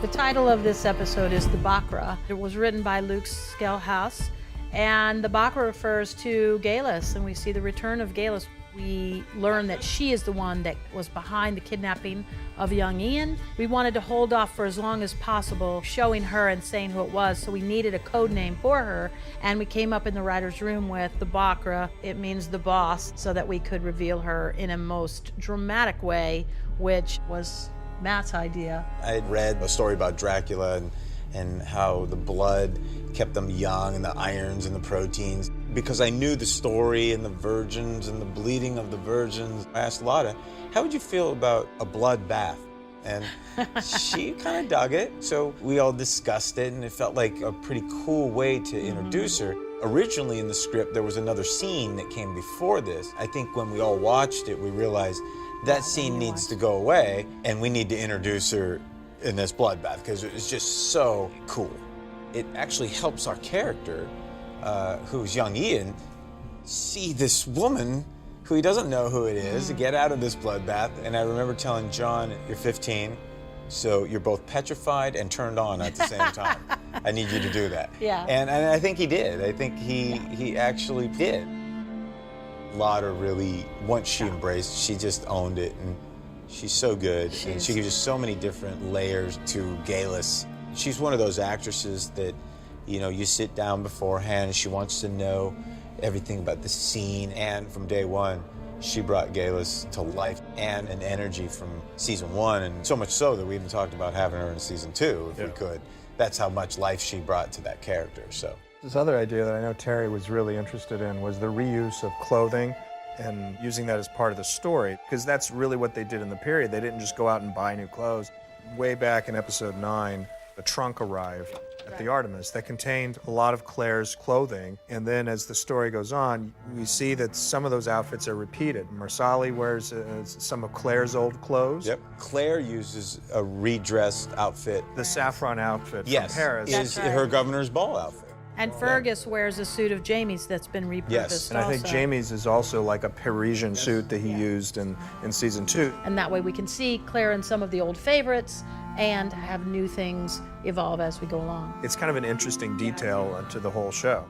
The title of this episode is The Bakra. It was written by Luke Schelhaus, and the Bakra refers to Galus, and we see the return of Galus. We learn that she is the one that was behind the kidnapping of young Ian. We wanted to hold off for as long as possible, showing her and saying who it was, so we needed a code name for her, and we came up in the writer's room with the Bakra. It means the boss, so that we could reveal her in a most dramatic way, which was Matt's idea. I had read a story about Dracula and how the blood kept them young, and the irons and the proteins. Because I knew the story and the virgins and the bleeding of the virgins, I asked Lotta, how would you feel about a blood bath? And she kind of dug it. So we all discussed it, and it felt like a pretty cool way to introduce her. Originally in the script, there was another scene that came before this. I think when we all watched it, we realized that scene needs to go away, and we need to introduce her in this bloodbath because it was just so cool. It actually helps our character, who's young Ian, see this woman who he doesn't know who it is, get out of this bloodbath. And I remember telling John, you're 15, so you're both petrified and turned on at the same time. I need you to do that. Yeah. And I think he did. I think he actually did. Lotta really, once she embraced, she just owned it, and she's so good. And she gives you so many different layers to Galus. She's one of those actresses that, you know, you sit down beforehand and she wants to know everything about the scene, and from day one, she brought Galus to life and an energy from season 1, and so much so that we even talked about having her in season 2 if we could. That's how much life she brought to that character, so. This other idea that I know Terry was really interested in was the reuse of clothing and using that as part of the story, because that's really what they did in the period. They didn't just go out and buy new clothes. Way back in episode 9, a trunk arrived at the Artemis that contained a lot of Claire's clothing, and then as the story goes on, we see that some of those outfits are repeated. Marsali wears some of Claire's old clothes. Yep. Claire uses a redressed outfit. The saffron outfit from Paris. Is her governor's ball outfit. And Fergus wears a suit of Jamie's that's been repurposed. Yes. And I think Jamie's is also like a Parisian suit that he used in season 2. And that way we can see Claire in some of the old favorites and have new things evolve as we go along. It's kind of an interesting detail to the whole show.